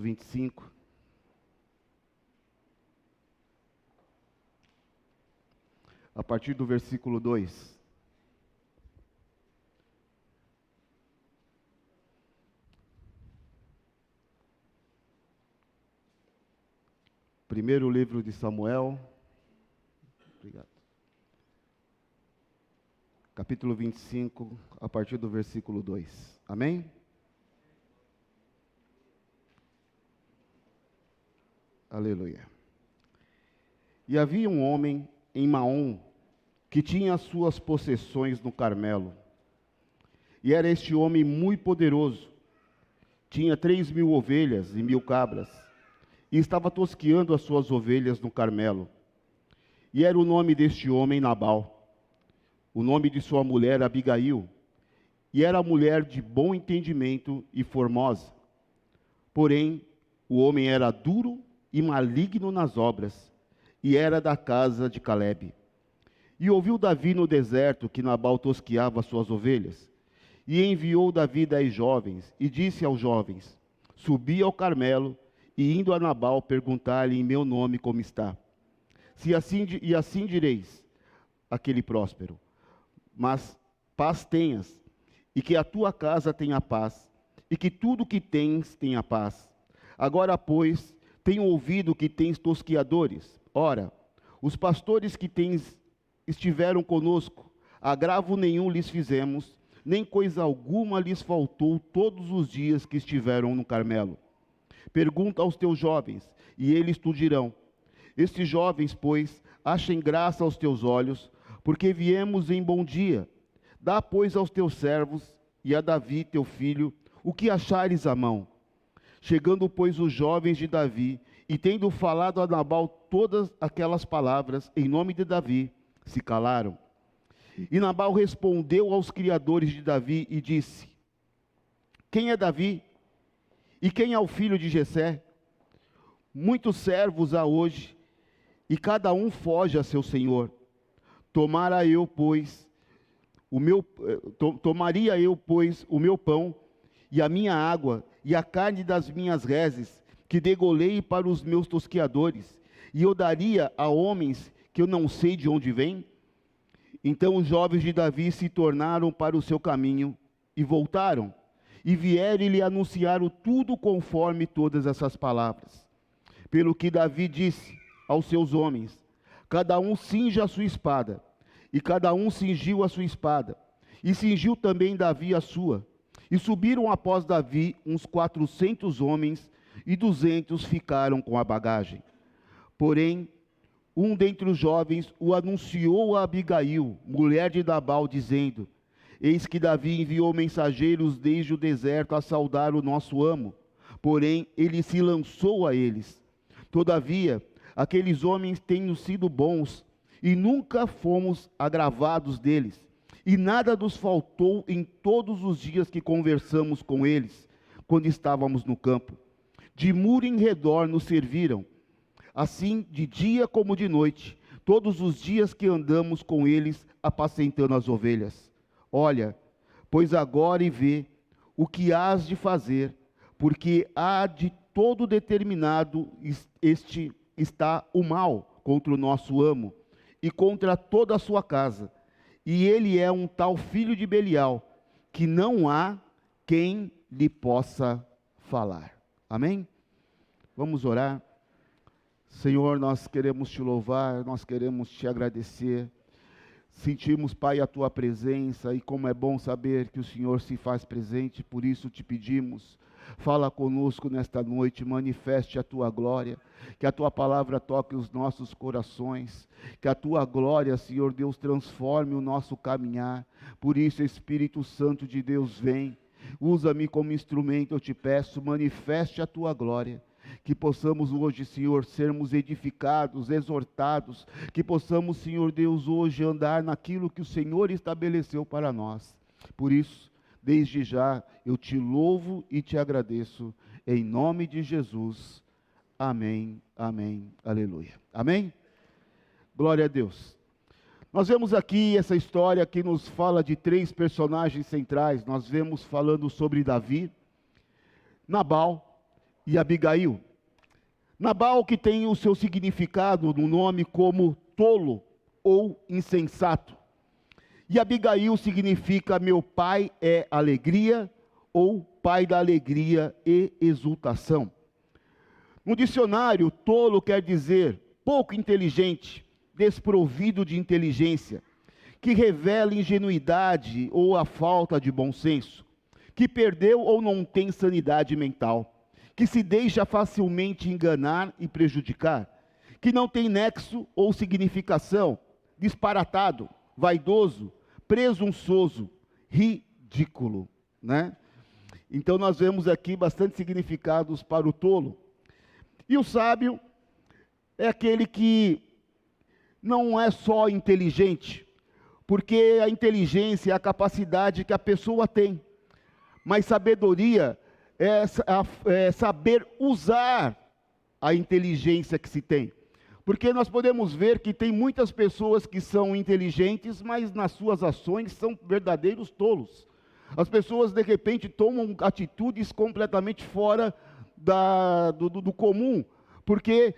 25. A partir do versículo 2. Primeiro livro de Samuel. Obrigado. Capítulo 25, a partir do versículo 2. Amém? Aleluia. E havia um homem em Maom que tinha as suas possessões no Carmelo. E era este homem muito poderoso. Tinha 3.000 ovelhas e 1.000 cabras. E estava tosqueando as suas ovelhas no Carmelo. E era o nome deste homem Nabal. O nome de sua mulher Abigail. E era mulher de bom entendimento e formosa. Porém, o homem era duro e maligno nas obras, e era da casa de Calebe. E ouviu Davi no deserto que Nabal tosqueava suas ovelhas. E enviou Davi 10 jovens, e disse aos jovens: subi ao Carmelo, e indo a Nabal perguntar-lhe em meu nome como está. E assim direis àquele próspero: mas paz tenhas, e que a tua casa tenha paz, e que tudo que tens tenha paz. Agora, pois, tenho ouvido que tens tosqueadores. Ora, os pastores que tens estiveram conosco, agravo nenhum lhes fizemos, nem coisa alguma lhes faltou todos os dias que estiveram no Carmelo. Pergunta aos teus jovens, e eles te dirão. Estes jovens, pois, achem graça aos teus olhos, porque viemos em bom dia. Dá, pois, aos teus servos e a Davi, teu filho, o que achares à mão. Chegando, pois, os jovens de Davi, e tendo falado a Nabal todas aquelas palavras, em nome de Davi, se calaram. E Nabal respondeu aos criadores de Davi e disse: quem é Davi? E quem é o filho de Jessé? Muitos servos há hoje, e cada um foge a seu senhor. Tomaria eu, pois, o meu pão e a minha água, e a carne das minhas reses, que degolei para os meus tosqueadores, e eu daria a homens que eu não sei de onde vêm? Então os jovens de Davi se tornaram para o seu caminho, e voltaram, e vieram e lhe anunciaram tudo conforme todas essas palavras. Pelo que Davi disse aos seus homens: cada um cinja a sua espada, e cada um cingiu a sua espada, e cingiu também Davi a sua. E subiram após Davi uns 400 homens, e 200 ficaram com a bagagem. Porém, um dentre os jovens o anunciou a Abigail, mulher de Nabal, dizendo: eis que Davi enviou mensageiros desde o deserto a saudar o nosso amo. Porém, ele se lançou a eles. Todavia, aqueles homens têm sido bons, e nunca fomos agravados deles. E nada nos faltou em todos os dias que conversamos com eles, quando estávamos no campo. De muro em redor nos serviram, assim de dia como de noite, todos os dias que andamos com eles, apacentando as ovelhas. Olha, pois agora e vê o que hás de fazer, porque há de todo determinado está o mal contra o nosso amo, e contra toda a sua casa. E ele é um tal filho de Belial, que não há quem lhe possa falar. Amém? Vamos orar. Senhor, nós queremos te louvar, nós queremos te agradecer. Sentimos, Pai, a tua presença, e como é bom saber que o Senhor se faz presente, por isso te pedimos. Fala conosco nesta noite, manifeste a tua glória, que a tua palavra toque os nossos corações, que a tua glória, Senhor Deus, transforme o nosso caminhar. Por isso, Espírito Santo de Deus, vem, usa-me como instrumento, eu te peço, manifeste a tua glória. Que possamos hoje, Senhor, sermos edificados, exortados, que possamos, Senhor Deus, hoje andar naquilo que o Senhor estabeleceu para nós. Por isso, desde já, eu te louvo e te agradeço, em nome de Jesus. Amém, amém, aleluia. Amém? Glória a Deus. Nós vemos aqui essa história que nos fala de 3 personagens centrais. Nós vemos falando sobre Davi, Nabal e Abigail. Nabal, que tem o seu significado no nome como tolo ou insensato. E Abigail significa meu pai é alegria, ou pai da alegria e exultação. No dicionário, tolo quer dizer pouco inteligente, desprovido de inteligência, que revela ingenuidade ou a falta de bom senso, que perdeu ou não tem sanidade mental, que se deixa facilmente enganar e prejudicar, que não tem nexo ou significação, disparatado, vaidoso, presunçoso, ridículo, né? Então nós vemos aqui bastante significados para o tolo. E o sábio é aquele que não é só inteligente, porque a inteligência é a capacidade que a pessoa tem, mas sabedoria é saber usar a inteligência que se tem. Porque nós podemos ver que tem muitas pessoas que são inteligentes, mas nas suas ações são verdadeiros tolos. As pessoas, de repente, tomam atitudes completamente fora do comum, porque,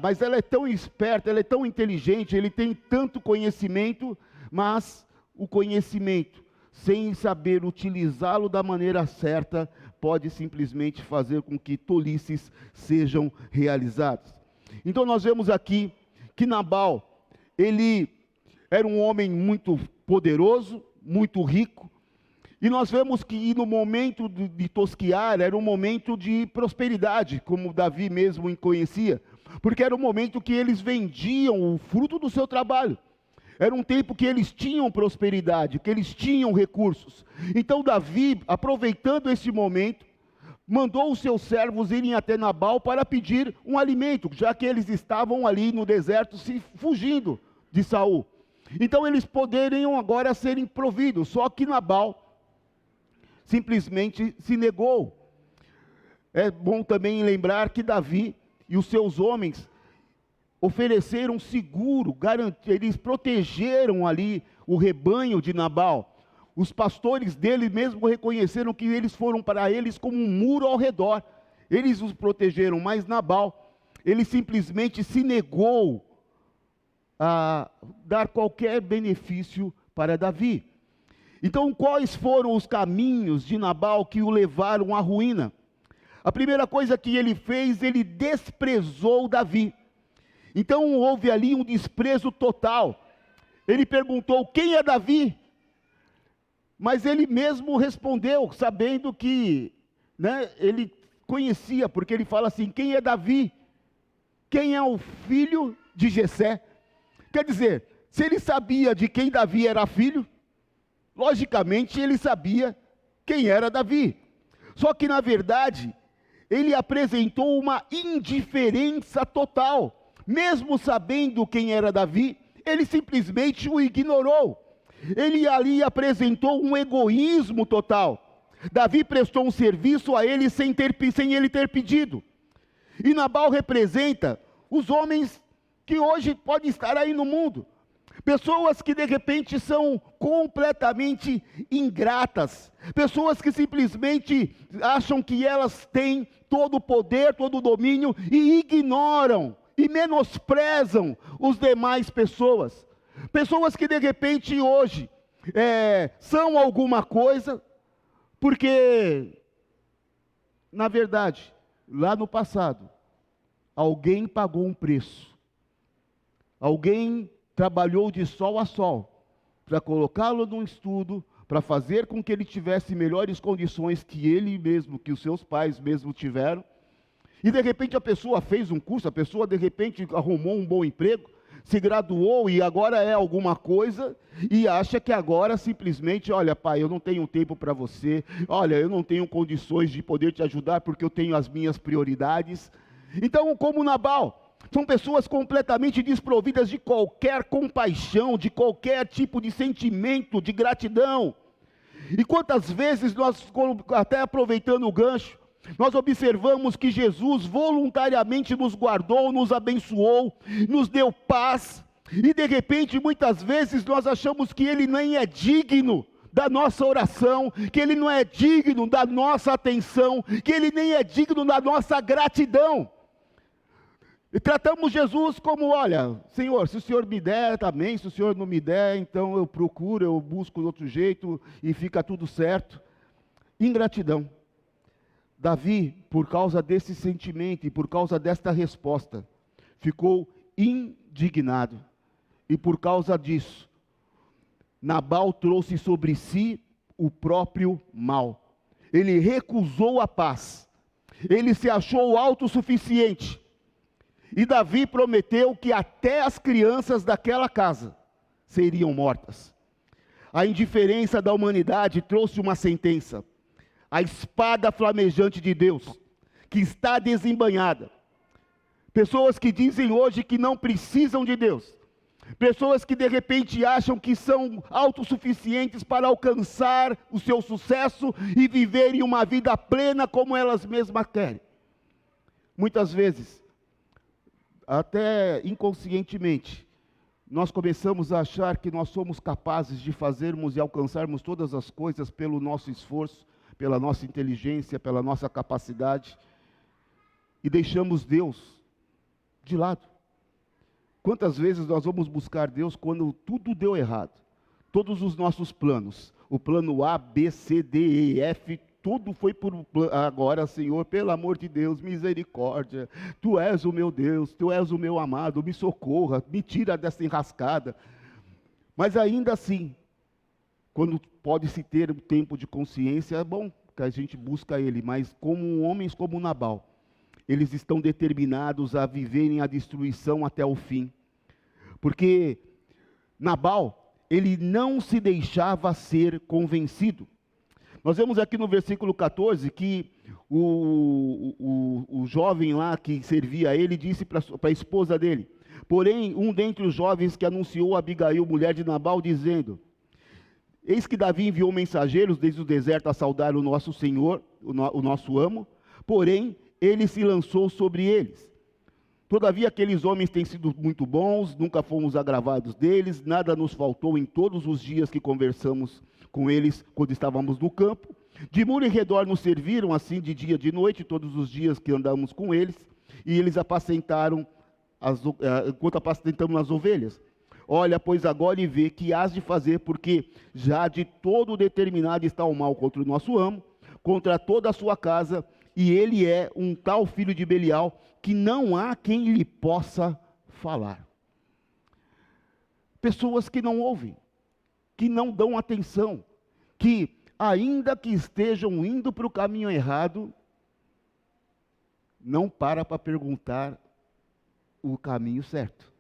mas ela é tão esperta, ela é tão inteligente, ele tem tanto conhecimento, mas o conhecimento, sem saber utilizá-lo da maneira certa, pode simplesmente fazer com que tolices sejam realizadas. Então nós vemos aqui que Nabal, ele era um homem muito poderoso, muito rico, e nós vemos que no momento de tosquear, era um momento de prosperidade, como Davi mesmo conhecia, porque era um momento que eles vendiam o fruto do seu trabalho. Era um tempo que eles tinham prosperidade, que eles tinham recursos. Então Davi, aproveitando esse momento, mandou os seus servos irem até Nabal para pedir um alimento, já que eles estavam ali no deserto fugindo de Saul. Então eles poderiam agora serem providos, só que Nabal simplesmente se negou. É bom também lembrar que Davi e os seus homens ofereceram seguro, eles protegeram ali o rebanho de Nabal. Os pastores dele mesmo reconheceram que eles foram para eles como um muro ao redor. Eles os protegeram, mas Nabal, ele simplesmente se negou a dar qualquer benefício para Davi. Então, quais foram os caminhos de Nabal que o levaram à ruína? A primeira coisa que ele fez, ele desprezou Davi. Então houve ali um desprezo total. Ele perguntou, quem é Davi? Mas ele mesmo respondeu, sabendo que, ele conhecia, porque ele fala assim, quem é Davi? Quem é o filho de Jessé? Quer dizer, se ele sabia de quem Davi era filho, logicamente ele sabia quem era Davi. Só que na verdade, ele apresentou uma indiferença total. Mesmo sabendo quem era Davi, ele simplesmente o ignorou. Ele ali apresentou um egoísmo total. Davi prestou um serviço a ele sem ele ter pedido. E Nabal representa os homens que hoje podem estar aí no mundo. Pessoas que de repente são completamente ingratas. Pessoas que simplesmente acham que elas têm todo o poder, todo o domínio e ignoram e menosprezam os demais pessoas. Pessoas que de repente hoje são alguma coisa, porque, na verdade, lá no passado, alguém pagou um preço. Alguém trabalhou de sol a sol para colocá-lo num estudo, para fazer com que ele tivesse melhores condições que ele mesmo, que os seus pais mesmo tiveram. E de repente a pessoa fez um curso, a pessoa de repente arrumou um bom emprego, se graduou e agora é alguma coisa e acha que agora simplesmente, olha pai, eu não tenho tempo para você, olha, eu não tenho condições de poder te ajudar porque eu tenho as minhas prioridades. Então, como Nabal, são pessoas completamente desprovidas de qualquer compaixão, de qualquer tipo de sentimento, de gratidão. E quantas vezes nós, até aproveitando o gancho, nós observamos que Jesus voluntariamente nos guardou, nos abençoou, nos deu paz, e de repente muitas vezes nós achamos que Ele nem é digno da nossa oração, que Ele não é digno da nossa atenção, que Ele nem é digno da nossa gratidão. E tratamos Jesus como, olha, Senhor, se o Senhor me der, amém, se o Senhor não me der, então eu procuro, eu busco de outro jeito e fica tudo certo. Ingratidão. Davi, por causa desse sentimento e por causa desta resposta, ficou indignado. E por causa disso, Nabal trouxe sobre si o próprio mal. Ele recusou a paz. Ele se achou autossuficiente. E Davi prometeu que até as crianças daquela casa seriam mortas. A indiferença da humanidade trouxe uma sentença. A espada flamejante de Deus, que está desembainhada. Pessoas que dizem hoje que não precisam de Deus. Pessoas que de repente acham que são autossuficientes para alcançar o seu sucesso e viverem uma vida plena como elas mesmas querem. Muitas vezes, até inconscientemente, nós começamos a achar que nós somos capazes de fazermos e alcançarmos todas as coisas pelo nosso esforço, pela nossa inteligência, pela nossa capacidade, e deixamos Deus de lado. Quantas vezes nós vamos buscar Deus quando tudo deu errado? Todos os nossos planos, o plano A, B, C, D, E, F, tudo foi por agora, Senhor, pelo amor de Deus, misericórdia, Tu és o meu Deus, Tu és o meu amado, me socorra, me tira dessa enrascada. Mas ainda assim, quando pode-se ter um tempo de consciência, é bom que a gente busca Ele, mas como homens como Nabal, eles estão determinados a viverem a destruição até o fim. Porque Nabal, ele não se deixava ser convencido. Nós vemos aqui no versículo 14 que o jovem lá que servia a ele disse para a esposa dele: porém, um dentre os jovens que anunciou a Abigail, mulher de Nabal, dizendo: eis que Davi enviou mensageiros desde o deserto a saudar o nosso Senhor, o nosso amo, porém, ele se lançou sobre eles. Todavia, aqueles homens têm sido muito bons, nunca fomos agravados deles, nada nos faltou em todos os dias que conversamos com eles, quando estávamos no campo. De muro em redor nos serviram, assim, de dia e de noite, todos os dias que andamos com eles, e eles apacentaram, enquanto apacentamos as ovelhas. Olha, pois agora e vê que hás de fazer, porque já de todo determinado está o mal contra o nosso amo, contra toda a sua casa, e ele é um tal filho de Belial, que não há quem lhe possa falar. Pessoas que não ouvem, que não dão atenção, que ainda que estejam indo para o caminho errado, não para perguntar o caminho certo.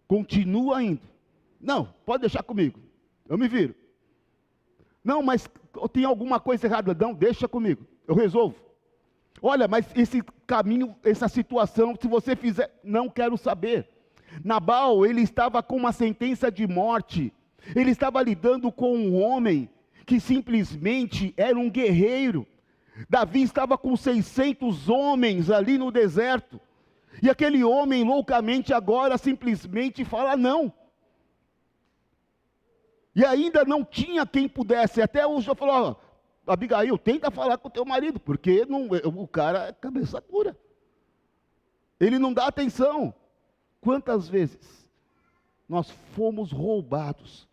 Continua indo. Não, pode deixar comigo, eu me viro. Não, mas tem alguma coisa errada. Não, deixa comigo, eu resolvo. Olha, mas esse caminho, essa situação, se você fizer, não quero saber. Nabal, ele estava com uma sentença de morte. Ele estava lidando com um homem que simplesmente era um guerreiro. Davi estava com 600 homens ali no deserto. E aquele homem loucamente agora simplesmente fala não. E ainda não tinha quem pudesse. Até hoje eu falo: Abigail, tenta falar com o teu marido, porque o cara é cabeça dura. Ele não dá atenção. Quantas vezes nós fomos roubados,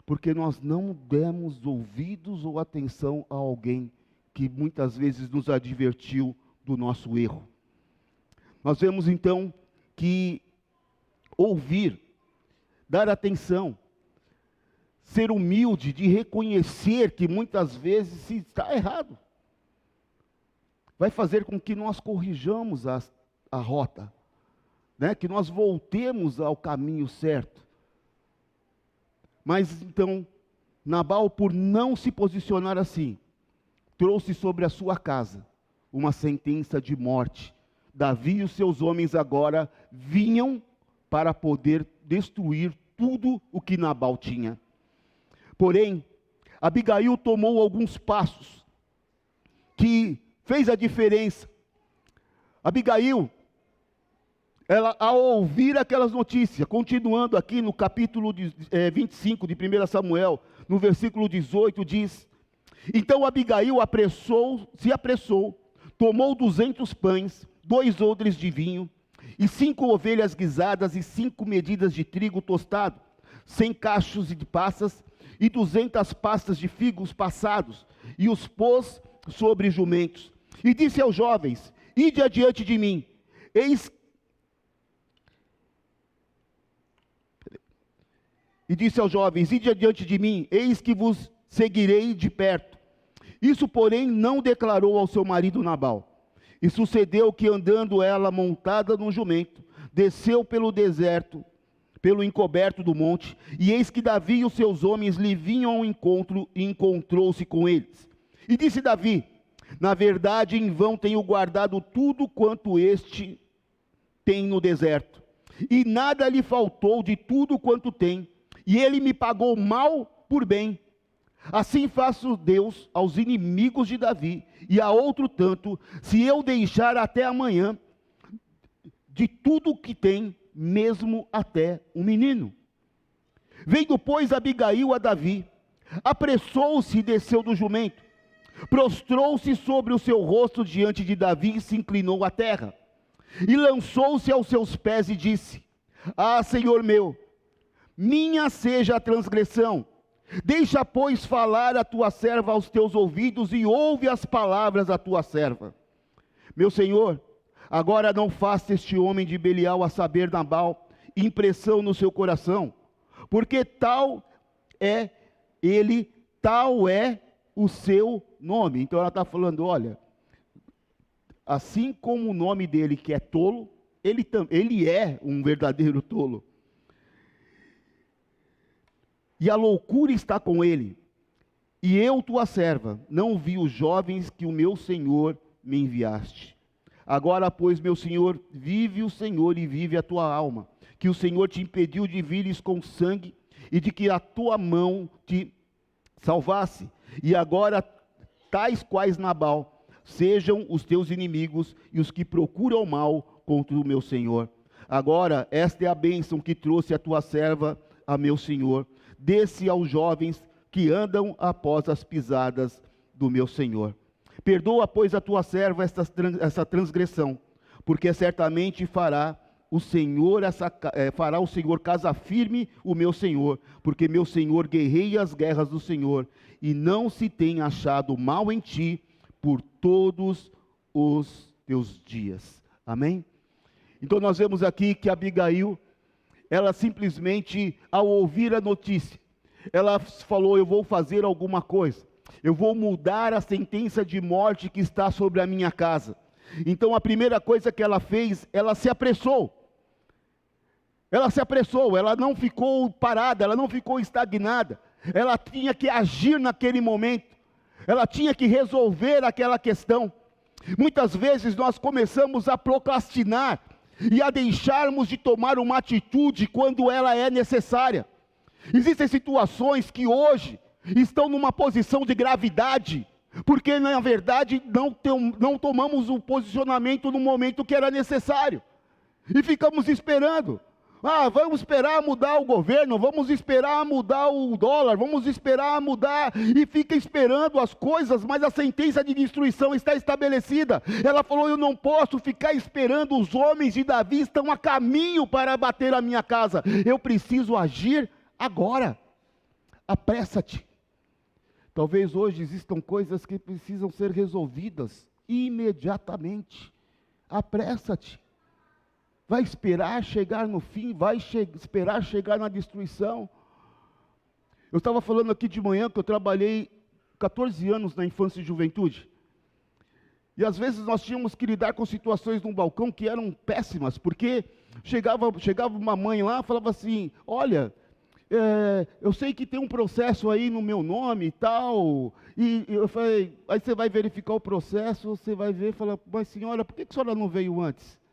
porque nós não demos ouvidos ou atenção a alguém que muitas vezes nos advertiu do nosso erro. Nós vemos então que ouvir, dar atenção, ser humilde, de reconhecer que muitas vezes se está errado, vai fazer com que nós corrijamos a rota, né? Que nós voltemos ao caminho certo. Mas então, Nabal, por não se posicionar assim, trouxe sobre a sua casa uma sentença de morte. Davi e os seus homens agora vinham para poder destruir tudo o que Nabal tinha. Porém, Abigail tomou alguns passos que fez a diferença. Abigail, ela, ao ouvir aquelas notícias, continuando aqui no capítulo 25 de 1 Samuel, no versículo 18 diz: então Abigail se apressou, tomou 200 pães, 2 odres de vinho, e 5 ovelhas guisadas, e 5 medidas de trigo tostado, 100 cachos de passas, e 200 pastas de figos passados, e os pôs sobre jumentos. E disse aos jovens: ide adiante de mim, eis que vos seguirei de perto. Isso, porém, não declarou ao seu marido Nabal. E sucedeu que, andando ela montada num jumento, desceu pelo deserto, pelo encoberto do monte, e eis que Davi e os seus homens lhe vinham ao encontro, e encontrou-se com eles. E disse Davi: na verdade, em vão tenho guardado tudo quanto este tem no deserto, e nada lhe faltou de tudo quanto tem, e ele me pagou mal por bem. Assim faço Deus aos inimigos de Davi, e a outro tanto, se eu deixar até amanhã de tudo que tem, mesmo até um menino. Vendo, pois, Abigail a Davi, apressou-se e desceu do jumento, prostrou-se sobre o seu rosto diante de Davi e se inclinou à terra, e lançou-se aos seus pés e disse: ah, Senhor meu, minha seja a transgressão. Deixa, pois, falar a tua serva aos teus ouvidos, e ouve as palavras da tua serva. Meu senhor, agora não faça este homem de Belial, a saber, Nabal, impressão no seu coração, porque tal é ele, tal é o seu nome. Então ela está falando: olha, assim como o nome dele, que é tolo, ele é um verdadeiro tolo. E a loucura está com ele. E eu, tua serva, não vi os jovens que o meu senhor me enviaste. Agora, pois, meu senhor, vive o Senhor e vive a tua alma, que o Senhor te impediu de vires com sangue, e de que a tua mão te salvasse. E agora, tais quais Nabal, sejam os teus inimigos e os que procuram mal contra o meu senhor. Agora, esta é a bênção que trouxe a tua serva a meu senhor. Desse aos jovens que andam após as pisadas do meu senhor. Perdoa, pois, a tua serva essa transgressão, porque certamente fará o Senhor casa firme o meu senhor, porque meu senhor guerreia as guerras do Senhor, e não se tem achado mal em ti por todos os teus dias. Amém? Então nós vemos aqui que Abigail, ela simplesmente, ao ouvir a notícia, ela falou: eu vou fazer alguma coisa, eu vou mudar a sentença de morte que está sobre a minha casa. Então a primeira coisa que ela fez, ela se apressou, ela não ficou parada, ela não ficou estagnada, ela tinha que agir naquele momento, ela tinha que resolver aquela questão. Muitas vezes nós começamos a procrastinar, e a deixarmos de tomar uma atitude quando ela é necessária. Existem situações que hoje estão numa posição de gravidade, porque na verdade não tomamos o posicionamento no momento que era necessário, e ficamos esperando. Vamos esperar mudar o governo, vamos esperar mudar o dólar, vamos esperar mudar, e fica esperando as coisas, mas a sentença de destruição está estabelecida. Ela falou: eu não posso ficar esperando, os homens de Davi estão a caminho para bater a minha casa, eu preciso agir agora. Apressa-te. Talvez hoje existam coisas que precisam ser resolvidas imediatamente. Apressa-te. Vai esperar chegar no fim, vai esperar chegar na destruição. Eu estava falando aqui de manhã que eu trabalhei 14 anos na infância e juventude. E às vezes nós tínhamos que lidar com situações num balcão que eram péssimas, porque chegava uma mãe lá e falava assim: olha, eu sei que tem um processo aí no meu nome e tal. E eu falei: aí você vai verificar o processo, você vai ver e fala: mas senhora, por que a senhora não veio antes?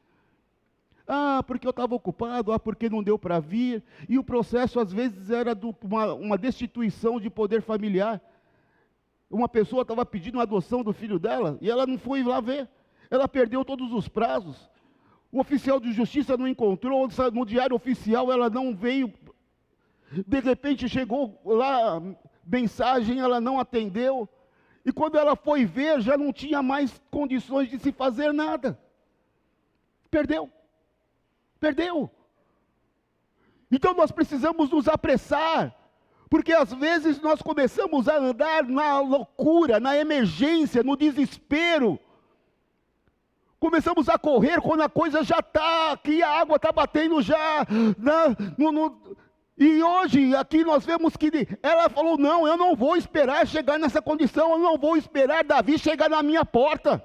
Porque eu estava ocupado, porque não deu para vir. E o processo às vezes era uma destituição de poder familiar. Uma pessoa estava pedindo a adoção do filho dela, e ela não foi lá ver. Ela perdeu todos os prazos. O oficial de justiça não encontrou, no diário oficial ela não veio. De repente chegou lá mensagem ela não atendeu, e quando ela foi ver, já não tinha mais condições de se fazer nada. Perdeu. Então nós precisamos nos apressar, porque às vezes nós começamos a andar na loucura, na emergência, no desespero. Começamos a correr quando a coisa já está aqui, a água está batendo já. E hoje aqui nós vemos que ela falou, não, eu não vou esperar chegar nessa condição, eu não vou esperar Davi chegar na minha porta.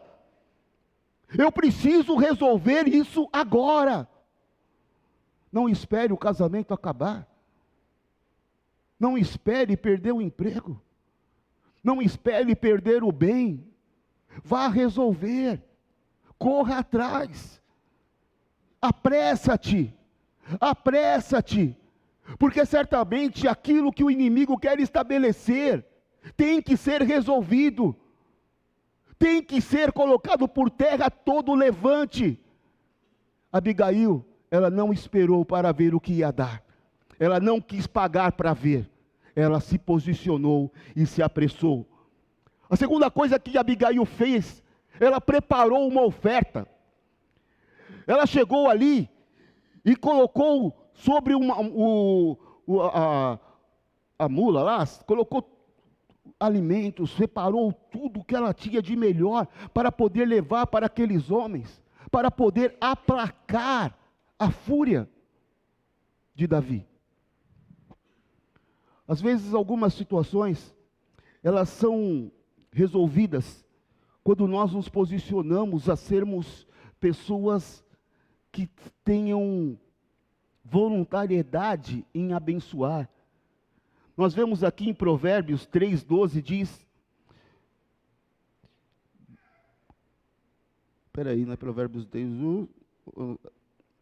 Eu preciso resolver isso agora. Não espere o casamento acabar. Não espere perder o emprego. Não espere perder o bem. Vá resolver. Corra atrás. Apressa-te. Porque certamente aquilo que o inimigo quer estabelecer tem que ser resolvido. Tem que ser colocado por terra todo o levante. Abigail, ela não esperou para ver o que ia dar. Ela não quis pagar para ver. Ela se posicionou e se apressou. A segunda coisa que Abigail fez, ela preparou uma oferta. Ela chegou ali e colocou sobre a mula lá, colocou alimentos, separou tudo que ela tinha de melhor para poder levar para aqueles homens, para poder aplacar a fúria de Davi. Às vezes algumas situações, elas são resolvidas quando nós nos posicionamos a sermos pessoas que tenham voluntariedade em abençoar. Nós vemos aqui em Provérbios 3:12 diz, não é Provérbios 10,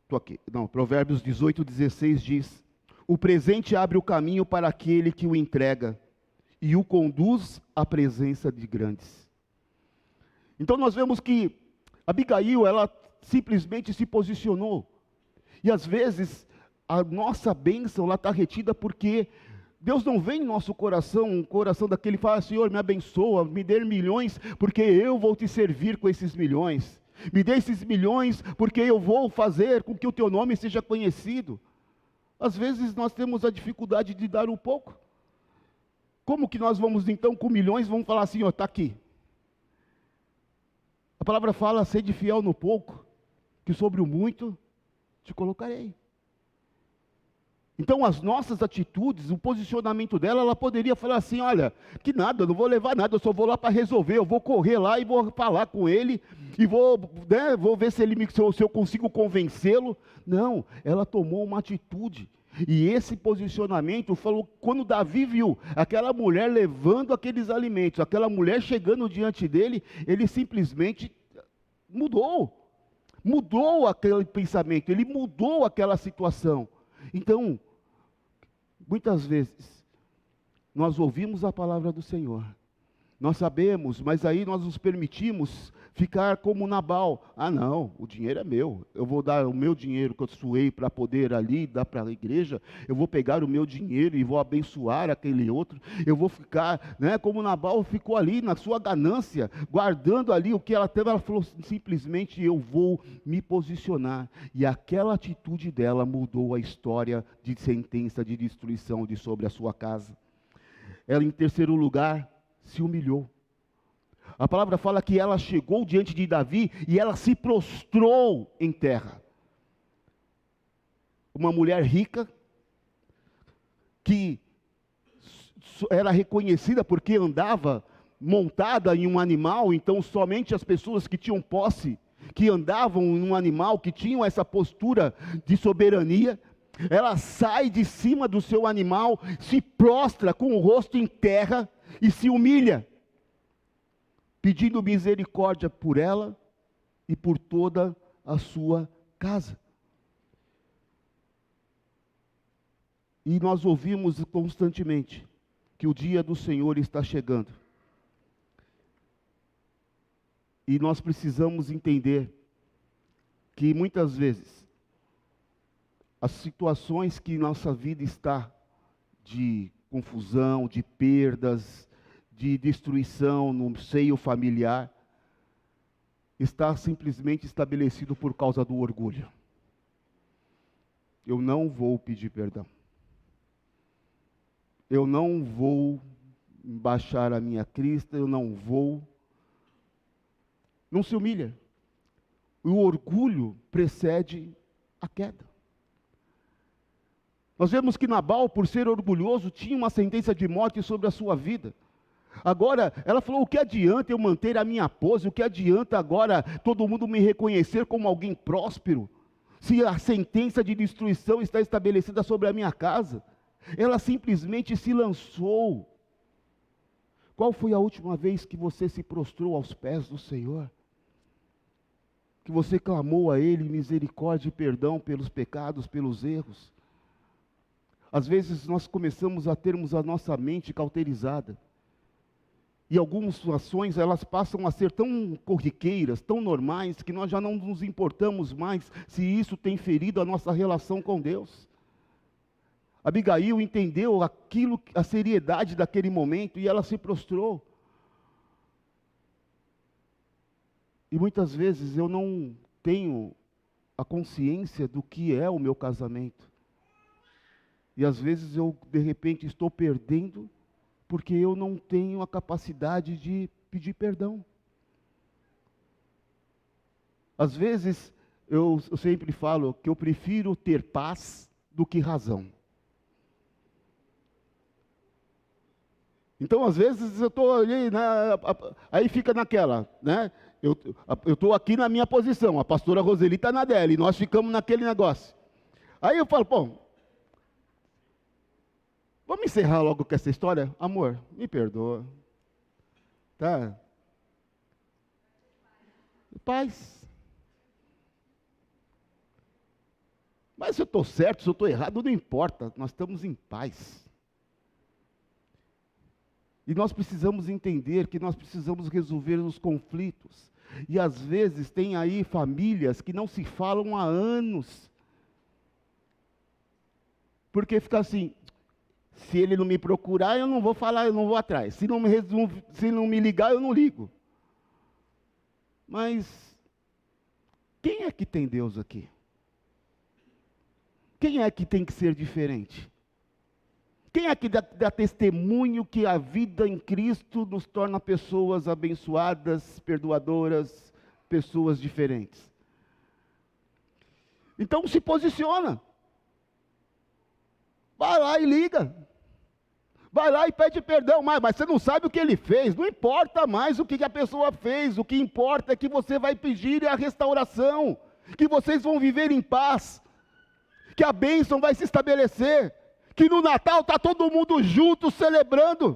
estou aqui, não, Provérbios 18:16 diz, o presente abre o caminho para aquele que o entrega, e o conduz à presença de grandes. Então nós vemos que Abigail, ela simplesmente se posicionou, e às vezes a nossa bênção, ela está retida porque Deus não vem em nosso coração, um coração daquele que fala, Senhor, me abençoa, me dê milhões, porque eu vou te servir com esses milhões. Me dê esses milhões, porque eu vou fazer com que o teu nome seja conhecido. Às vezes nós temos a dificuldade de dar um pouco. Como que nós vamos então com milhões, vamos falar assim, ó, está aqui. A palavra fala, sede fiel no pouco, que sobre o muito te colocarei. Então as nossas atitudes, o posicionamento dela, ela poderia falar assim, olha, que nada, eu não vou levar nada, eu só vou lá para resolver, eu vou correr lá e vou falar com ele, e vou ver se eu consigo convencê-lo. Não, ela tomou uma atitude, e esse posicionamento falou, quando Davi viu aquela mulher levando aqueles alimentos, aquela mulher chegando diante dele, ele simplesmente mudou aquele pensamento, ele mudou aquela situação. Então, muitas vezes, nós ouvimos a palavra do Senhor, nós sabemos, mas aí nós nos permitimos ficar como Nabal. Ah não, o dinheiro é meu, eu vou dar o meu dinheiro que eu suei para poder ali, dar para a igreja, eu vou pegar o meu dinheiro e vou abençoar aquele outro, eu vou ficar, como Nabal ficou ali na sua ganância, guardando ali o que ela teve, ela falou simplesmente, eu vou me posicionar, e aquela atitude dela mudou a história de sentença de destruição sobre a sua casa. Ela, em terceiro lugar, se humilhou. A palavra fala que ela chegou diante de Davi e ela se prostrou em terra. Uma mulher rica, que era reconhecida porque andava montada em um animal, então somente as pessoas que tinham posse, que andavam em um animal, que tinham essa postura de soberania, ela sai de cima do seu animal, se prostra com o rosto em terra e se humilha, pedindo misericórdia por ela e por toda a sua casa. E nós ouvimos constantemente que o dia do Senhor está chegando. E nós precisamos entender que muitas vezes as situações que nossa vida está de confusão, de perdas, de destruição no seio familiar, está simplesmente estabelecido por causa do orgulho. Eu não vou pedir perdão. Eu não vou baixar a minha crista, eu não vou. Não se humilha. O orgulho precede a queda. Nós vemos que Nabal, por ser orgulhoso, tinha uma sentença de morte sobre a sua vida. Agora, ela falou, o que adianta eu manter a minha pose? O que adianta agora todo mundo me reconhecer como alguém próspero? Se a sentença de destruição está estabelecida sobre a minha casa. Ela simplesmente se lançou. Qual foi a última vez que você se prostrou aos pés do Senhor? Que você clamou a Ele misericórdia e perdão pelos pecados, pelos erros? Às vezes nós começamos a termos a nossa mente cauterizada. E algumas situações, elas passam a ser tão corriqueiras, tão normais, que nós já não nos importamos mais se isso tem ferido a nossa relação com Deus. Abigail entendeu a seriedade daquele momento e ela se prostrou. E muitas vezes eu não tenho a consciência do que é o meu casamento. E às vezes eu, de repente, estou perdendo porque eu não tenho a capacidade de pedir perdão. Às vezes, eu sempre falo que eu prefiro ter paz do que razão. Então, às vezes, eu estou ali, né, aí fica naquela, né? Eu estou aqui na minha posição, a pastora Roseli está na dela, e nós ficamos naquele negócio. Aí eu falo, bom, vamos encerrar logo com essa história? Amor, me perdoa. Tá? Paz. Mas se eu estou certo, se eu estou errado, não importa. Nós estamos em paz. E nós precisamos entender que nós precisamos resolver os conflitos. E às vezes tem aí famílias que não se falam há anos. Porque fica assim, se ele não me procurar, eu não vou falar, eu não vou atrás. Se não me ligar, eu não ligo. Mas quem é que tem Deus aqui? Quem é que tem que ser diferente? Quem é que dá testemunho que a vida em Cristo nos torna pessoas abençoadas, perdoadoras, pessoas diferentes? Então se posiciona. Vai lá e liga. Vai lá e pede perdão, mas você não sabe o que ele fez. Não importa mais o que a pessoa fez. O que importa é que você vai pedir a restauração. Que vocês vão viver em paz. Que a bênção vai se estabelecer. Que no Natal está todo mundo junto celebrando.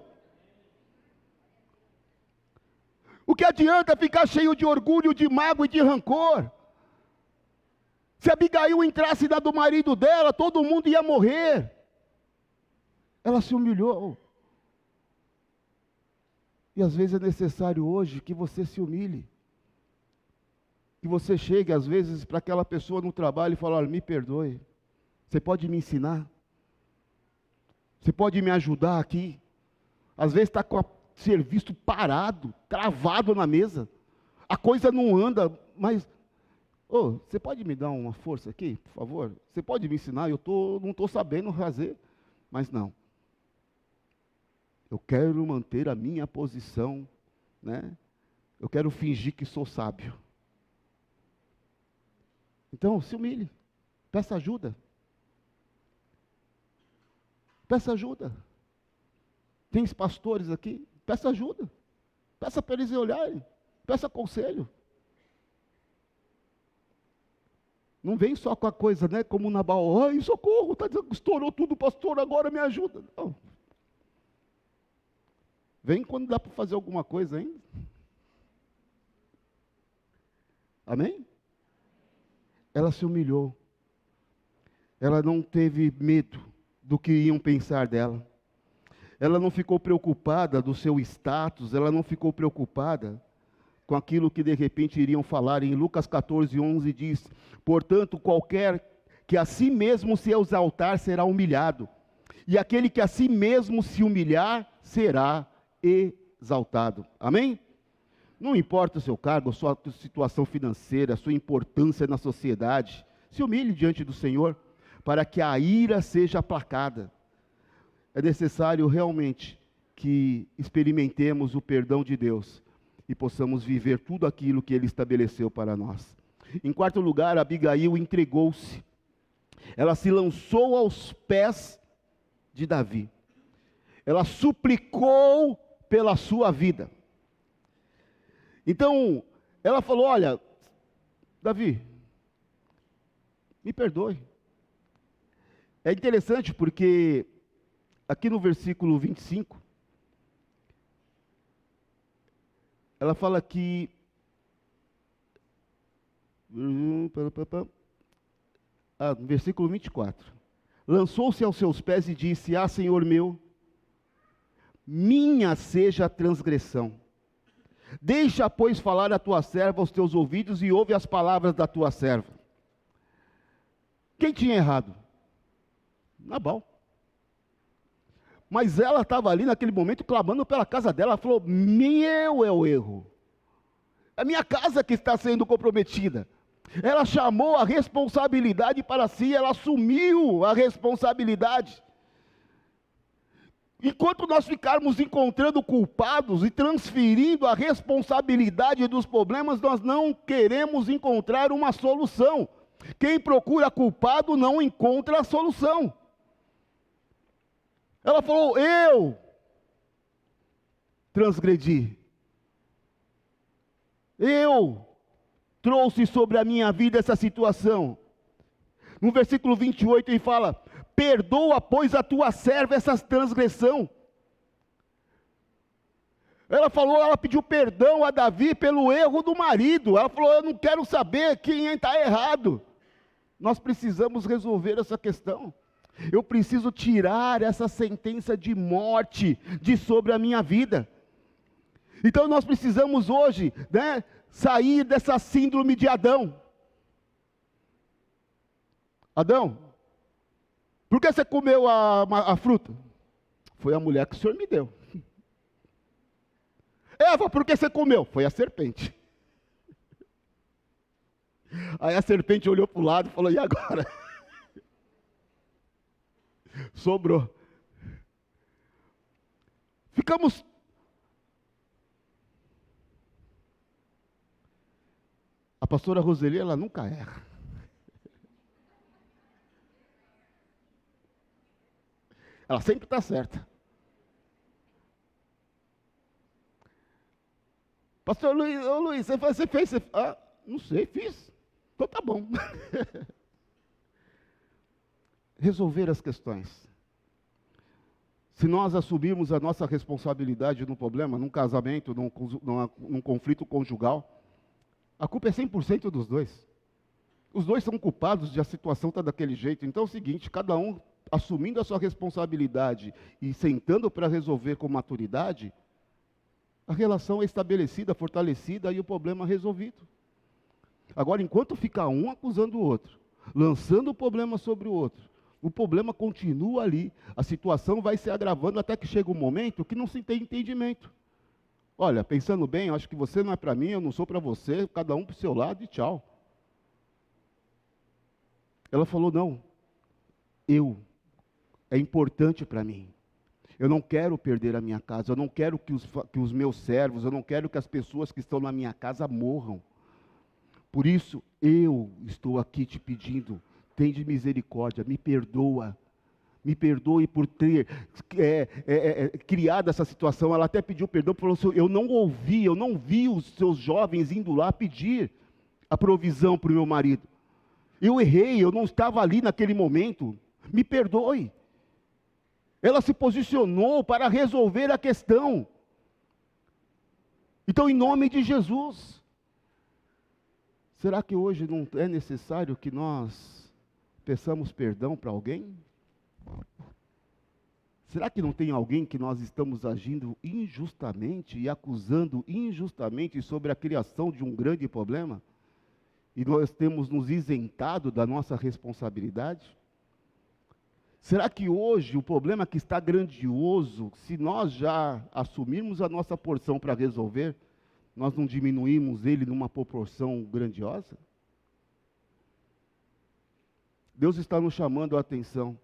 O que adianta ficar cheio de orgulho, de mágoa e de rancor? Se Abigail entrasse na do marido dela, todo mundo ia morrer. Ela se humilhou. E às vezes é necessário hoje que você se humilhe. Que você chegue às vezes para aquela pessoa no trabalho e fale, olha, me perdoe. Você pode me ensinar? Você pode me ajudar aqui? Às vezes está com o serviço parado, travado na mesa. A coisa não anda, mas... você pode me dar uma força aqui, por favor? Você pode me ensinar? Eu não estou sabendo fazer. Mas não. Eu quero manter a minha posição, né? Eu quero fingir que sou sábio. Então, se humilhe. Peça ajuda. Peça ajuda. Tem pastores aqui? Peça ajuda. Peça para eles olharem. Peça conselho. Não vem só com a coisa, né? Como Nabal, ai, socorro, estourou tudo, pastor, agora me ajuda. Não. Vem quando dá para fazer alguma coisa ainda. Amém? Ela se humilhou. Ela não teve medo do que iam pensar dela. Ela não ficou preocupada do seu status, ela não ficou preocupada com aquilo que de repente iriam falar. Em Lucas 14:11 diz, portanto, qualquer que a si mesmo se exaltar será humilhado, e aquele que a si mesmo se humilhar será exaltado. Amém? Não importa o seu cargo, a sua situação financeira, a sua importância na sociedade, se humilhe diante do Senhor, para que a ira seja aplacada. É necessário realmente que experimentemos o perdão de Deus e possamos viver tudo aquilo que Ele estabeleceu para nós. Em quarto lugar, Abigail entregou-se. Ela se lançou aos pés de Davi. Ela suplicou pela sua vida. Então, ela falou: olha, Davi, me perdoe. É interessante porque aqui no versículo 25, ela fala que no versículo 24, lançou-se aos seus pés e disse: ah, Senhor meu, minha seja a transgressão. Deixa, pois, falar a tua serva aos teus ouvidos e ouve as palavras da tua serva. Quem tinha errado? Nabal. Mas ela estava ali naquele momento clamando pela casa dela. Ela falou: meu é o erro. É a minha casa que está sendo comprometida. Ela chamou a responsabilidade para si, ela assumiu a responsabilidade. Enquanto nós ficarmos encontrando culpados e transferindo a responsabilidade dos problemas, nós não queremos encontrar uma solução. Quem procura culpado não encontra a solução. Ela falou: eu transgredi. Eu trouxe sobre a minha vida essa situação. No versículo 28 ele fala: perdoa, pois, a tua serva essa transgressão. Ela falou, ela pediu perdão a Davi pelo erro do marido. Ela falou: eu não quero saber quem está errado. Nós precisamos resolver essa questão. Eu preciso tirar essa sentença de morte de sobre a minha vida. Então nós precisamos hoje, sair dessa síndrome de Adão. Adão, por que você comeu a fruta? Foi a mulher que o Senhor me deu. Eva, por que você comeu? Foi a serpente. Aí a serpente olhou para o lado e falou: e agora? Sobrou. Ficamos. A pastora Roseli, ela nunca erra. Ela sempre está certa. Pastor Luiz, ô Luiz, você fez? Não sei, fiz. Então tá bom. Resolver as questões. Se nós assumirmos a nossa responsabilidade no problema, num casamento, num conflito conjugal, a culpa é 100% dos dois. Os dois são culpados de a situação estar daquele jeito. Então é o seguinte, cada um assumindo a sua responsabilidade e sentando para resolver com maturidade, a relação é estabelecida, fortalecida e o problema resolvido. Agora, enquanto fica um acusando o outro, lançando o problema sobre o outro, o problema continua ali, a situação vai se agravando até que chega um momento que não se tem entendimento. Olha, pensando bem, eu acho que você não é para mim, eu não sou para você, cada um para o seu lado e tchau. Ela falou: não, é importante para mim. Eu não quero perder a minha casa, eu não quero que os meus servos, eu não quero que as pessoas que estão na minha casa morram. Por isso, eu estou aqui te pedindo, tende misericórdia, me perdoa. Me perdoe por ter criado essa situação. Ela até pediu perdão, falou assim: eu não vi os seus jovens indo lá pedir a provisão para o meu marido. Eu errei, eu não estava ali naquele momento. Me perdoe. Ela se posicionou para resolver a questão. Então, em nome de Jesus, será que hoje não é necessário que nós peçamos perdão para alguém? Será que não tem alguém que nós estamos agindo injustamente e acusando injustamente sobre a criação de um grande problema? E nós temos nos isentado da nossa responsabilidade? Será que hoje o problema que está grandioso, se nós já assumirmos a nossa porção para resolver, nós não diminuímos ele numa proporção grandiosa? Deus está nos chamando a atenção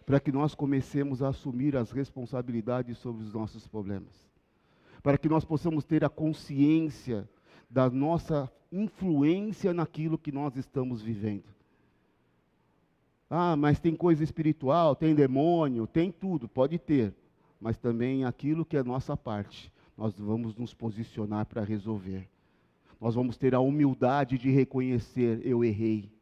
para que nós comecemos a assumir as responsabilidades sobre os nossos problemas, para que nós possamos ter a consciência da nossa influência naquilo que nós estamos vivendo. Ah, mas tem coisa espiritual, tem demônio, tem tudo, pode ter, mas também aquilo que é nossa parte, nós vamos nos posicionar para resolver. Nós vamos ter a humildade de reconhecer, eu errei.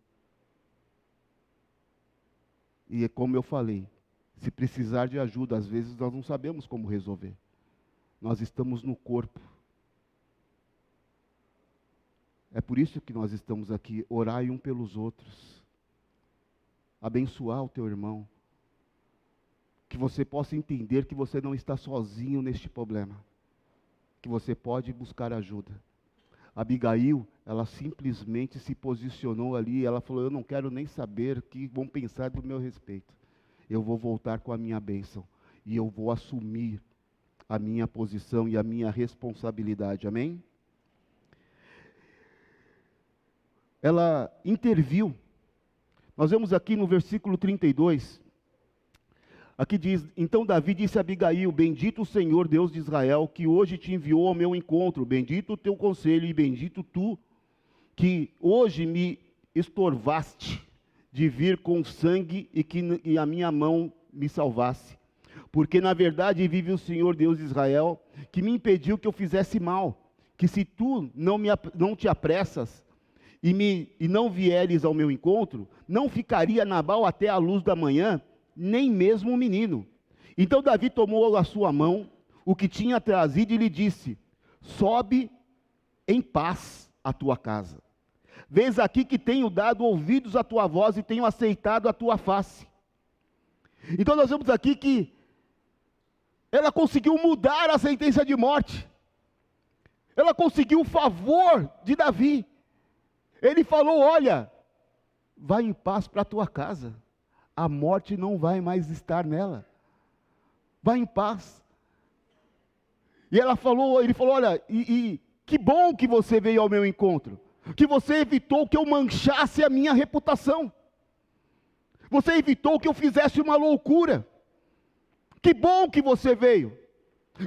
E é como eu falei, se precisar de ajuda, às vezes nós não sabemos como resolver. Nós estamos no corpo. É por isso que nós estamos aqui, orai um pelos outros. Abençoar o teu irmão. Que você possa entender que você não está sozinho neste problema. Que você pode buscar ajuda. Abigail, ela simplesmente se posicionou ali, ela falou, eu não quero nem saber o que vão pensar do meu respeito. Eu vou voltar com a minha bênção. E eu vou assumir a minha posição e a minha responsabilidade. Amém? Ela interviu. Nós vemos aqui no versículo 32, aqui diz, então Davi disse a Abigail, bendito o Senhor Deus de Israel, que hoje te enviou ao meu encontro, bendito o teu conselho e bendito tu, que hoje me estorvaste de vir com sangue e a minha mão me salvasse. Porque na verdade vive o Senhor Deus de Israel, que me impediu que eu fizesse mal, que se tu não te apressas, e não vieres ao meu encontro, não ficaria Nabal até a luz da manhã, nem mesmo o menino. Então Davi tomou a sua mão, o que tinha trazido, e lhe disse, sobe em paz à tua casa. Vês aqui que tenho dado ouvidos à tua voz e tenho aceitado a tua face. Então nós vemos aqui que ela conseguiu mudar a sentença de morte. Ela conseguiu o favor de Davi. Ele falou, olha, vai em paz para a tua casa, a morte não vai mais estar nela, vai em paz. E ele falou, olha, que bom que você veio ao meu encontro, que você evitou que eu manchasse a minha reputação, você evitou que eu fizesse uma loucura, que bom que você veio,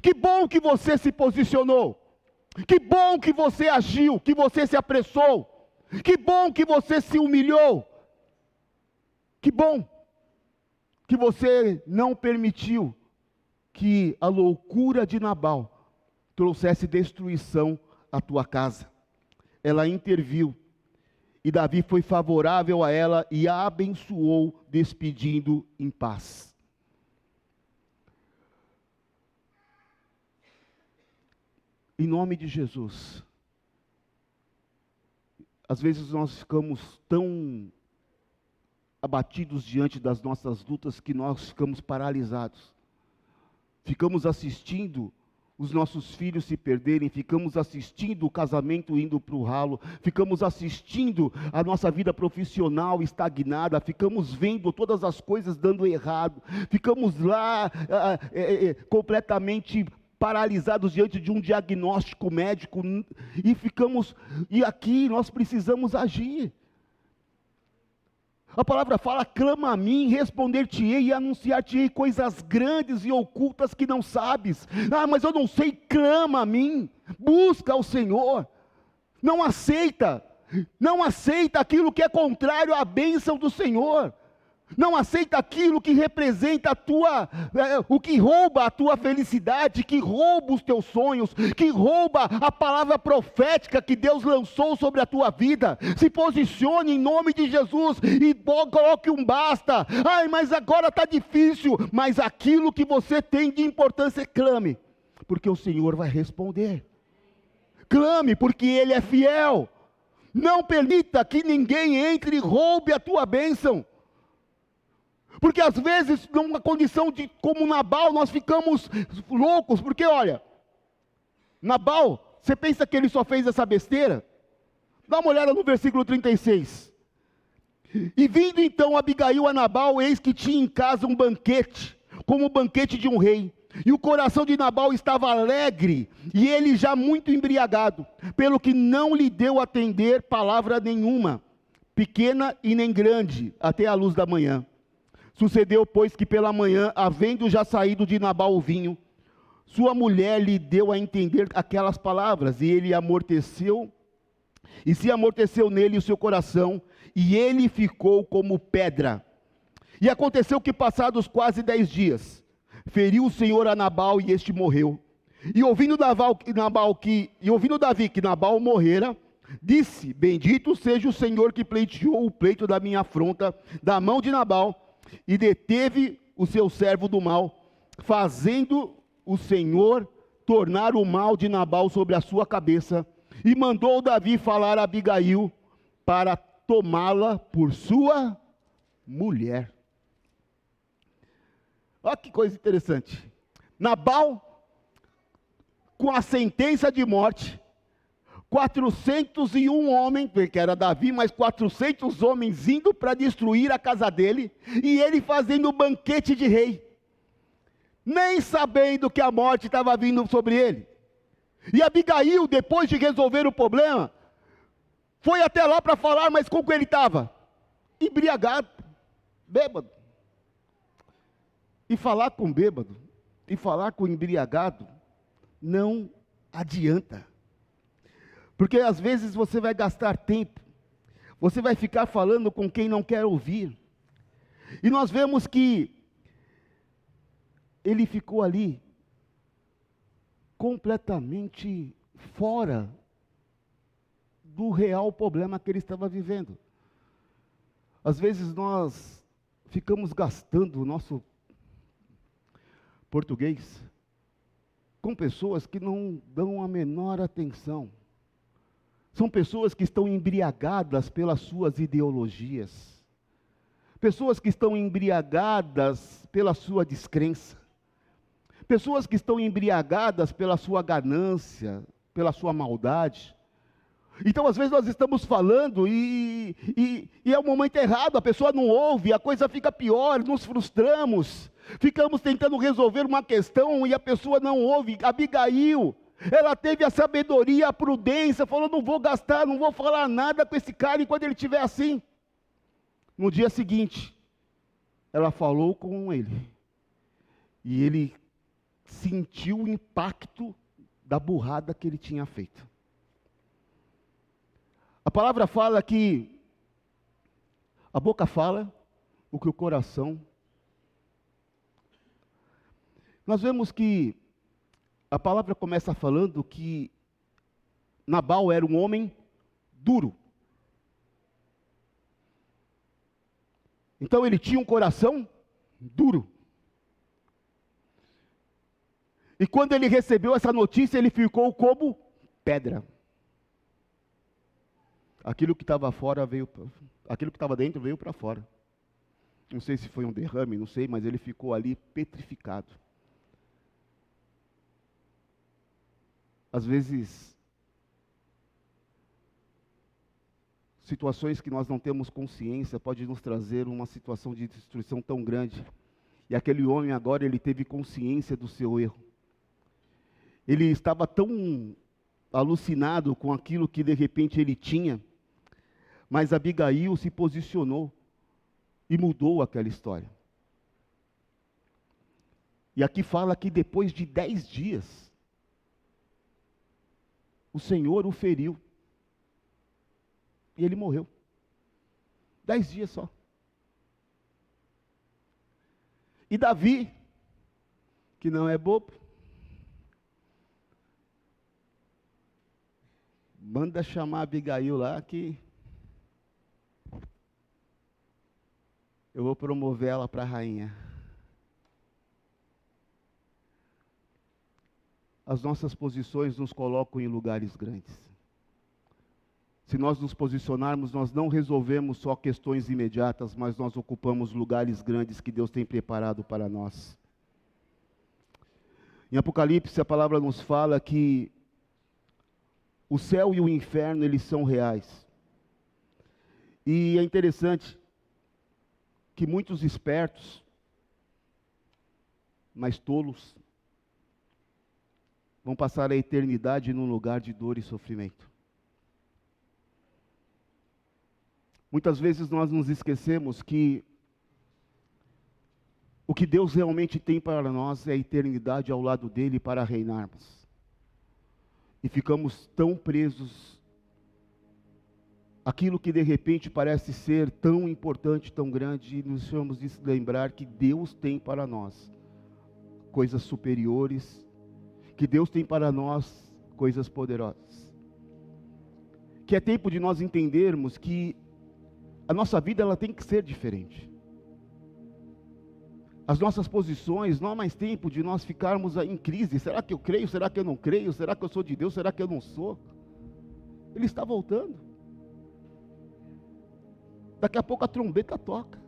que bom que você se posicionou, que bom que você agiu, que você se apressou, que bom que você se humilhou. Que bom que você não permitiu que a loucura de Nabal trouxesse destruição à tua casa. Ela interviu e Davi foi favorável a ela e a abençoou, despedindo em paz. Em nome de Jesus. Às vezes nós ficamos tão abatidos diante das nossas lutas que nós ficamos paralisados. Ficamos assistindo os nossos filhos se perderem, ficamos assistindo o casamento indo para o ralo, ficamos assistindo a nossa vida profissional estagnada, ficamos vendo todas as coisas dando errado, ficamos lá completamente paralisados diante de um diagnóstico médico, e aqui nós precisamos agir. A palavra fala, clama a mim, responder-te-ei e anunciar-te-ei coisas grandes e ocultas que não sabes. Ah, mas eu não sei, clama a mim, busca ao Senhor, não aceita aquilo que é contrário à bênção do Senhor. Não aceita aquilo que representa o que rouba a tua felicidade, que rouba os teus sonhos, que rouba a palavra profética que Deus lançou sobre a tua vida. Se posicione em nome de Jesus e coloque um basta. Ai, mas agora está difícil. Mas aquilo que você tem de importância, clame, porque o Senhor vai responder. Clame, porque Ele é fiel. Não permita que ninguém entre e roube a tua bênção. Porque às vezes, numa condição como Nabal, nós ficamos loucos, porque olha, Nabal, você pensa que ele só fez essa besteira? Dá uma olhada no versículo 36. E vindo então Abigail a Nabal, eis que tinha em casa um banquete, como o banquete de um rei. E o coração de Nabal estava alegre, e ele já muito embriagado, pelo que não lhe deu a atender palavra nenhuma, pequena e nem grande, até a luz da manhã. Sucedeu, pois, que pela manhã, havendo já saído de Nabal o vinho, sua mulher lhe deu a entender aquelas palavras, e ele amorteceu, e se amorteceu nele o seu coração, e ele ficou como pedra. E aconteceu que, passados quase 10 dias, feriu o Senhor a Nabal, e este morreu. E ouvindo Davi que Nabal morrera, disse: bendito seja o Senhor que pleiteou o pleito da minha afronta da mão de Nabal, e deteve o seu servo do mal, fazendo o Senhor tornar o mal de Nabal sobre a sua cabeça. E mandou Davi falar a Abigail para tomá-la por sua mulher. Olha que coisa interessante. Nabal, com a sentença de morte, 401 homens, que era Davi, mas 400 homens indo para destruir a casa dele, e ele fazendo um banquete de rei, nem sabendo que a morte estava vindo sobre ele. E Abigail, depois de resolver o problema, foi até lá para falar, mas como ele estava? Embriagado, bêbado. E falar com bêbado, e falar com embriagado, não adianta. Porque às vezes você vai gastar tempo, você vai ficar falando com quem não quer ouvir. E nós vemos que ele ficou ali, completamente fora do real problema que ele estava vivendo. Às vezes nós ficamos gastando o nosso português com pessoas que não dão a menor atenção. São pessoas que estão embriagadas pelas suas ideologias. Pessoas que estão embriagadas pela sua descrença. Pessoas que estão embriagadas pela sua ganância, pela sua maldade. Então, às vezes, nós estamos falando e é o momento errado, a pessoa não ouve, a coisa fica pior, nos frustramos, ficamos tentando resolver uma questão e a pessoa não ouve. Abigail, ela teve a sabedoria, a prudência, falou: não vou gastar, não vou falar nada com esse cara enquanto ele estiver assim. No dia seguinte, ela falou com ele, e ele sentiu o impacto da burrada que ele tinha feito. A palavra fala que a boca fala o que o coração. Nós vemos que a palavra começa falando que Nabal era um homem duro. Então ele tinha um coração duro. E quando ele recebeu essa notícia, ele ficou como pedra. Aquilo que estava fora veio, aquilo que estava dentro veio para fora. Não sei se foi um derrame, não sei, mas ele ficou ali petrificado. Às vezes, situações que nós não temos consciência podem nos trazer uma situação de destruição tão grande. E aquele homem agora, ele teve consciência do seu erro. Ele estava tão alucinado com aquilo que de repente ele tinha, mas Abigail se posicionou e mudou aquela história. E aqui fala que depois de 10 dias, o Senhor o feriu. E ele morreu. 10 dias só. E Davi, que não é bobo, manda chamar Abigail lá que eu vou promover ela para rainha. As nossas posições nos colocam em lugares grandes. Se nós nos posicionarmos, nós não resolvemos só questões imediatas, mas nós ocupamos lugares grandes que Deus tem preparado para nós. Em Apocalipse, a palavra nos fala que o céu e o inferno, eles são reais. E é interessante, que muitos espertos, mas tolos, vão passar a eternidade num lugar de dor e sofrimento. Muitas vezes nós nos esquecemos que o que Deus realmente tem para nós é a eternidade ao lado dele para reinarmos. E ficamos tão presos àquilo que de repente parece ser tão importante, tão grande, e nos chamamos de lembrar que Deus tem para nós coisas superiores, que Deus tem para nós coisas poderosas. Que é tempo de nós entendermos que a nossa vida ela tem que ser diferente. As nossas posições, não há mais tempo de nós ficarmos em crise. Será que eu creio? Será que eu não creio? Será que eu sou de Deus? Será que eu não sou? Ele está voltando. Daqui a pouco a trombeta toca.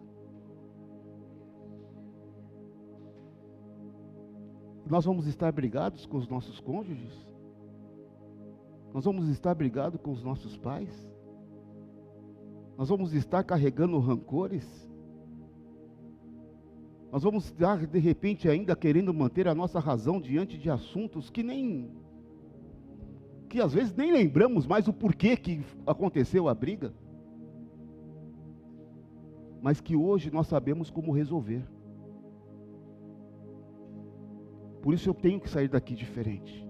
Nós vamos estar brigados com os nossos cônjuges? Nós vamos estar brigados com os nossos pais? Nós vamos estar carregando rancores? Nós vamos estar, de repente, ainda querendo manter a nossa razão diante de assuntos que às vezes nem lembramos mais o porquê que aconteceu a briga, mas que hoje nós sabemos como resolver. Por isso eu tenho que sair daqui diferente.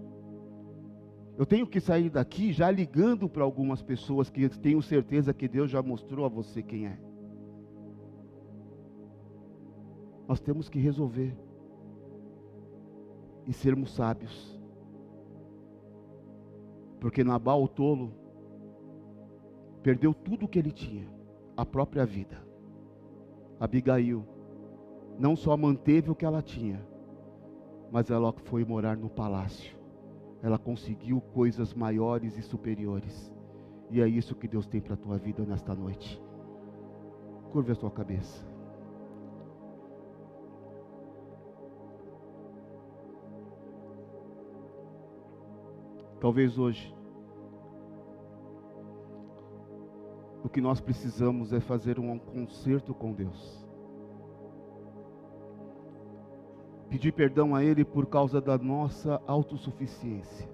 Eu tenho que sair daqui já ligando para algumas pessoas que tenho certeza que Deus já mostrou a você quem é. Nós temos que resolver e sermos sábios. Porque Nabal, o tolo, perdeu tudo o que ele tinha, a própria vida. Abigail não só manteve o que ela tinha, mas ela foi morar no palácio. Ela conseguiu coisas maiores e superiores. E é isso que Deus tem para a tua vida nesta noite. Curva a tua cabeça. Talvez hoje, o que nós precisamos é fazer um concerto com Deus. Pedir perdão a Ele por causa da nossa autossuficiência.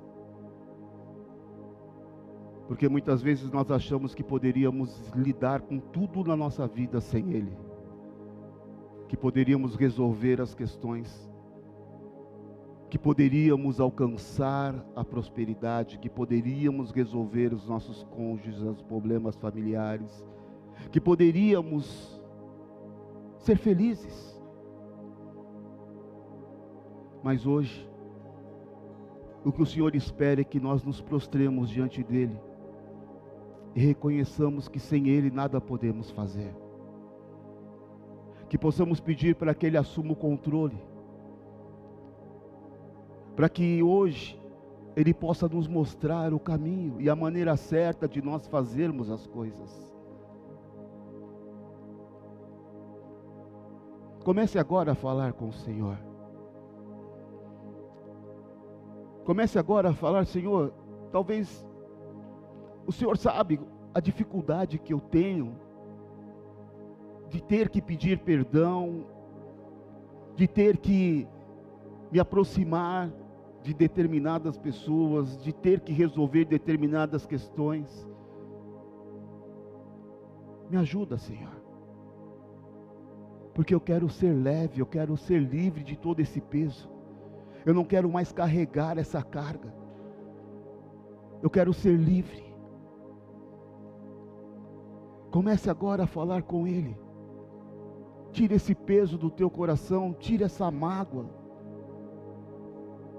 Porque muitas vezes nós achamos que poderíamos lidar com tudo na nossa vida sem Ele. Que poderíamos resolver as questões. Que poderíamos alcançar a prosperidade, que poderíamos resolver os nossos cônjuges, os problemas familiares, que poderíamos ser felizes. Mas hoje, o que o Senhor espera é que nós nos prostremos diante dEle e reconheçamos que sem Ele nada podemos fazer. Que possamos pedir para que Ele assuma o controle, para que hoje Ele possa nos mostrar o caminho e a maneira certa de nós fazermos as coisas. Comece agora a falar com o Senhor. Comece agora a falar: Senhor, talvez o Senhor sabe a dificuldade que eu tenho de ter que pedir perdão, de ter que me aproximar de determinadas pessoas, de ter que resolver determinadas questões. Me ajuda, Senhor, porque eu quero ser leve, eu quero ser livre de todo esse peso. Eu não quero mais carregar essa carga. Eu quero ser livre. Comece agora a falar com Ele. Tire esse peso do teu coração, tire essa mágoa.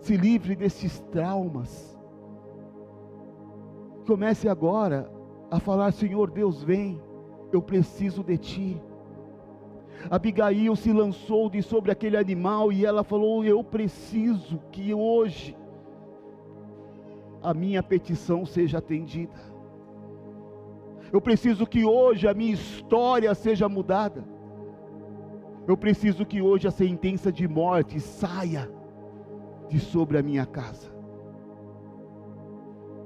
Se livre desses traumas. Comece agora a falar: Senhor Deus, vem, eu preciso de Ti. Abigail se lançou de sobre aquele animal e ela falou: eu preciso que hoje a minha petição seja atendida. Eu preciso que hoje a minha história seja mudada. Eu preciso que hoje a sentença de morte saia de sobre a minha casa.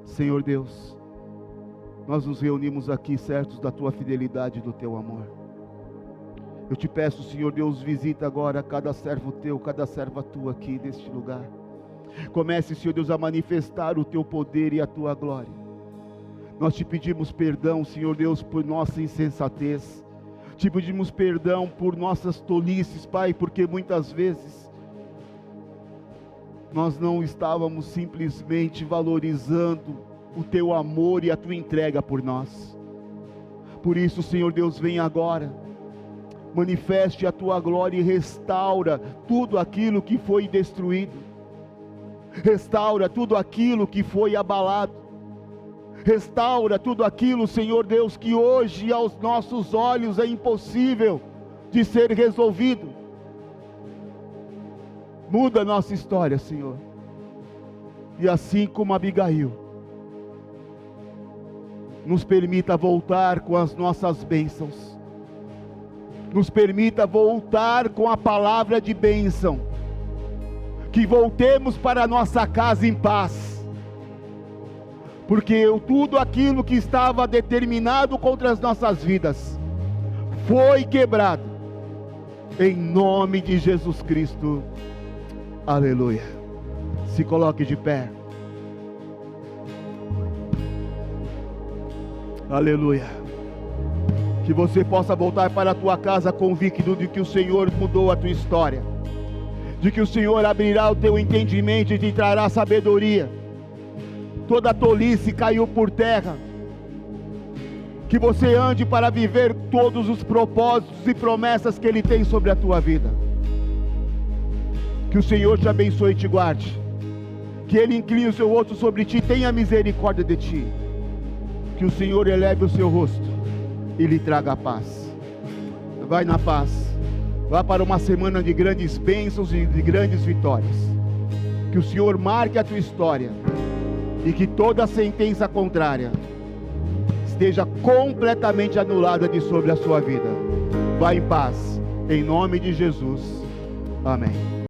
Senhor Deus, nós nos reunimos aqui certos da Tua fidelidade e do Teu amor. Eu te peço, Senhor Deus, visita agora cada servo teu, cada serva tua aqui neste lugar. Comece, Senhor Deus, a manifestar o teu poder e a tua glória. Nós te pedimos perdão, Senhor Deus, por nossa insensatez. Te pedimos perdão por nossas tolices, Pai, porque muitas vezes nós não estávamos simplesmente valorizando o teu amor e a tua entrega por nós. Por isso, Senhor Deus, vem agora, manifeste a tua glória e restaura tudo aquilo que foi destruído, restaura tudo aquilo que foi abalado, restaura tudo aquilo, Senhor Deus, que hoje aos nossos olhos é impossível de ser resolvido. Muda a nossa história, Senhor, e assim como Abigail, nos permita voltar com as nossas bênçãos, nos permita voltar com a palavra de bênção, que voltemos para a nossa casa em paz, porque tudo aquilo que estava determinado contra as nossas vidas, foi quebrado, em nome de Jesus Cristo, aleluia. Se coloque de pé, aleluia. Que você possa voltar para a tua casa convicto de que o Senhor mudou a tua história, de que o Senhor abrirá o teu entendimento e te trará sabedoria. Toda tolice caiu por terra, que você ande para viver todos os propósitos e promessas que Ele tem sobre a tua vida. Que o Senhor te abençoe e te guarde, que Ele incline o seu rosto sobre ti, tenha misericórdia de ti, que o Senhor eleve o seu rosto e lhe traga a paz. Vai na paz, vá para uma semana de grandes bênçãos e de grandes vitórias. Que o Senhor marque a tua história e que toda sentença contrária esteja completamente anulada de sobre a sua vida. Vá em paz, em nome de Jesus, amém.